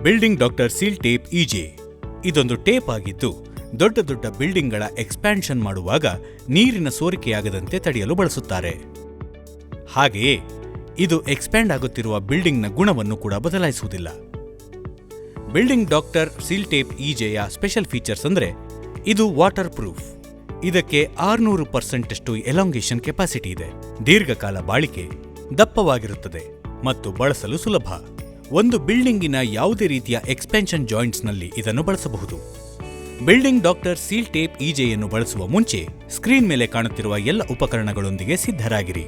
Building doctor seal tape ಇಜೆ ಇದೊಂದು tape ಆಗಿದ್ದು ದೊಡ್ಡ ದೊಡ್ಡ ಬಿಲ್ಡಿಂಗ್ಗಳ ಎಕ್ಸ್ಪ್ಯಾನ್ಷನ್ ಮಾಡುವಾಗ ನೀರಿನ ಸೋರಿಕೆಯಾಗದಂತೆ ತಡೆಯಲು ಬಳಸುತ್ತಾರೆ. ಹಾಗೆಯೇ ಇದು ಎಕ್ಸ್ಪ್ಯಾಂಡ್ ಆಗುತ್ತಿರುವ ಬಿಲ್ಡಿಂಗ್ನ ಗುಣವನ್ನು ಕೂಡ ಬದಲಾಯಿಸುವುದಿಲ್ಲ. ಬಿಲ್ಡಿಂಗ್ ಡಾಕ್ಟರ್ ಸೀಲ್ ಟೇಪ್ ಇಜೆಯ ಸ್ಪೆಷಲ್ ಫೀಚರ್ಸ್ ಅಂದರೆ ಇದು ವಾಟರ್ ಪ್ರೂಫ್. ಇದಕ್ಕೆ 600% ಎಲಾಂಗೇಷನ್ ಕೆಪಾಸಿಟಿ ಇದೆ. ದೀರ್ಘಕಾಲ ಬಾಳಿಕೆ, ದಪ್ಪವಾಗಿರುತ್ತದೆ ಮತ್ತು ಬಳಸಲು ಸುಲಭ. ಒಂದು ಬಿಲ್ಡಿಂಗಿನ ಯಾವುದೇ ರೀತಿಯ ಎಕ್ಸ್ಪೆನ್ಷನ್ ಜಾಯಿಂಟ್ಸ್ನಲ್ಲಿ ಇದನ್ನು ಬಳಸಬಹುದು. ಬಿಲ್ಡಿಂಗ್ ಡಾಕ್ಟರ್ ಸೀಲ್ ಟೇಪ್ ಇಜೆಯನ್ನು ಬಳಸುವ ಮುಂಚೆ ಸ್ಕ್ರೀನ್ ಮೇಲೆ ಕಾಣುತ್ತಿರುವ ಎಲ್ಲ ಉಪಕರಣಗಳೊಂದಿಗೆ ಸಿದ್ಧರಾಗಿರಿ.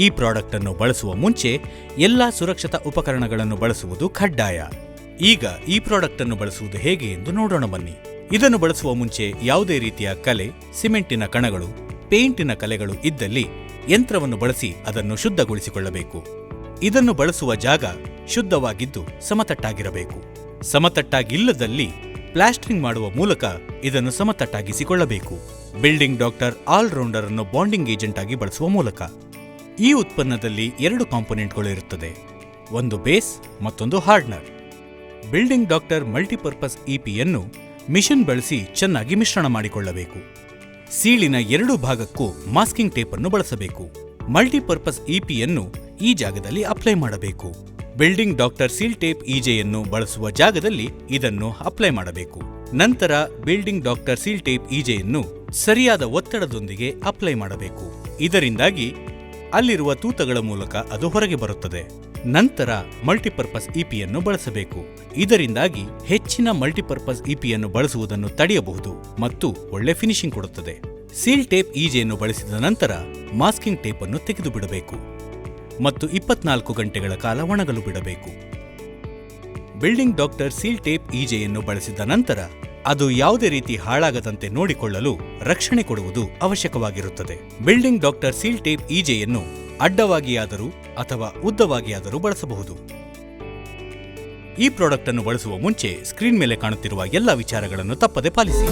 ಈ ಪ್ರಾಡಕ್ಟ್ ಅನ್ನು ಬಳಸುವ ಮುಂಚೆ ಎಲ್ಲಾ ಸುರಕ್ಷತಾ ಉಪಕರಣಗಳನ್ನು ಬಳಸುವುದು ಕಡ್ಡಾಯ. ಈಗ ಈ ಪ್ರಾಡಕ್ಟ್ ಅನ್ನು ಬಳಸುವುದು ಹೇಗೆ ಎಂದು ನೋಡೋಣ ಬನ್ನಿ. ಇದನ್ನು ಬಳಸುವ ಮುಂಚೆ ಯಾವುದೇ ರೀತಿಯ ಕಲೆ, ಸಿಮೆಂಟಿನ ಕಣಗಳು, ಪೇಂಟಿನ ಕಲೆಗಳು ಇದ್ದಲ್ಲಿ ಯಂತ್ರವನ್ನು ಬಳಸಿ ಅದನ್ನು ಶುದ್ಧಗೊಳಿಸಿಕೊಳ್ಳಬೇಕು. ಇದನ್ನು ಬಳಸುವ ಜಾಗ ಶುದ್ಧವಾಗಿದ್ದು ಸಮತಟ್ಟಾಗಿರಬೇಕು. ಸಮತಟ್ಟಾಗಿಲ್ಲದಲ್ಲಿ ಪ್ಲಾಸ್ಟರಿಂಗ್ ಮಾಡುವ ಮೂಲಕ ಇದನ್ನು ಸಮತಟ್ಟಾಗಿಸಿಕೊಳ್ಳಬೇಕು. ಬಿಲ್ಡಿಂಗ್ ಡಾಕ್ಟರ್ ಆಲ್ರೌಂಡರ್ ಅನ್ನು ಬಾಂಡಿಂಗ್ ಏಜೆಂಟ್ ಆಗಿ ಬಳಸುವ ಮೂಲಕ. ಈ ಉತ್ಪನ್ನದಲ್ಲಿ 2 ಕಾಂಪೊನೆಂಟ್ಗಳು ಇರುತ್ತದೆ, ಒಂದು ಬೇಸ್ ಮತ್ತೊಂದು ಹಾರ್ಡ್ನರ್. ಬಿಲ್ಡಿಂಗ್ ಡಾಕ್ಟರ್ ಮಲ್ಟಿಪರ್ಪಸ್ ಇಪಿಯನ್ನು ಮಿಷನ್ ಬಳಸಿ ಚೆನ್ನಾಗಿ ಮಿಶ್ರಣ ಮಾಡಿಕೊಳ್ಳಬೇಕು. ಸೀಳಿನ 2 ಭಾಗಕ್ಕೂ ಮಾಸ್ಕಿಂಗ್ ಟೇಪ್ ಅನ್ನು ಬಳಸಬೇಕು. ಮಲ್ಟಿಪರ್ಪಸ್ ಇಪಿಯನ್ನು ಈ ಜಾಗದಲ್ಲಿ ಅಪ್ಲೈ ಮಾಡಬೇಕು. ಬಿಲ್ಡಿಂಗ್ ಡಾಕ್ಟರ್ ಸೀಲ್ ಟೇಪ್ ಇಜೆಯನ್ನು ಬಳಸುವ ಜಾಗದಲ್ಲಿ ಇದನ್ನು ಅಪ್ಲೈ ಮಾಡಬೇಕು. ನಂತರ ಬಿಲ್ಡಿಂಗ್ ಡಾಕ್ಟರ್ ಸೀಲ್ ಟೇಪ್ ಇಜೆಯನ್ನು ಸರಿಯಾದ ಒತ್ತಡದೊಂದಿಗೆ ಅಪ್ಲೈ ಮಾಡಬೇಕು. ಇದರಿಂದಾಗಿ ಅಲ್ಲಿರುವ ತೂತಗಳ ಮೂಲಕ ಅದು ಹೊರಗೆ ಬರುತ್ತದೆ. ನಂತರ ಮಲ್ಟಿಪರ್ಪಸ್ ಇಪಿಯನ್ನು ಬಳಸಬೇಕು. ಇದರಿಂದಾಗಿ ಹೆಚ್ಚಿನ ಮಲ್ಟಿಪರ್ಪಸ್ ಇಪಿಯನ್ನು ಬಳಸುವುದನ್ನು ತಡೆಯಬಹುದು ಮತ್ತು ಒಳ್ಳೆ ಫಿನಿಶಿಂಗ್ ಕೊಡುತ್ತದೆ. ಸೀಲ್ ಟೇಪ್ ಇಜೆಯನ್ನು ಬಳಸಿದ ನಂತರ ಮಾಸ್ಕಿಂಗ್ ಟೇಪ್ ಅನ್ನು ತೆಗೆದು ಬಿಡಬೇಕು ಮತ್ತು 24 ಗಂಟೆಗಳ ಕಾಲ ಒಣಗಲು ಬಿಡಬೇಕು. ಬಿಲ್ಡಿಂಗ್ ಡಾಕ್ಟರ್ ಸೀಲ್ ಟೇಪ್ ಇಜೆಯನ್ನು ಬಳಸಿದ ನಂತರ ಅದು ಯಾವುದೇ ರೀತಿ ಹಾಳಾಗದಂತೆ ನೋಡಿಕೊಳ್ಳಲು ರಕ್ಷಣೆ ಕೊಡುವುದು ಅವಶ್ಯಕವಾಗಿರುತ್ತದೆ. ಬಿಲ್ಡಿಂಗ್ ಡಾಕ್ಟರ್ ಸೀಲ್ ಟೇಪ್ ಇಜೆಯನ್ನು ಅಡ್ಡವಾಗಿಯಾದರೂ ಅಥವಾ ಉದ್ದವಾಗಿಯಾದರೂ ಬಳಸಬಹುದು. ಈ ಪ್ರಾಡಕ್ಟ್ ಅನ್ನು ಬಳಸುವ ಮುಂಚೆ ಸ್ಕ್ರೀನ್ ಮೇಲೆ ಕಾಣುತ್ತಿರುವ ಎಲ್ಲ ವಿಚಾರಗಳನ್ನು ತಪ್ಪದೆ ಪಾಲಿಸಿ.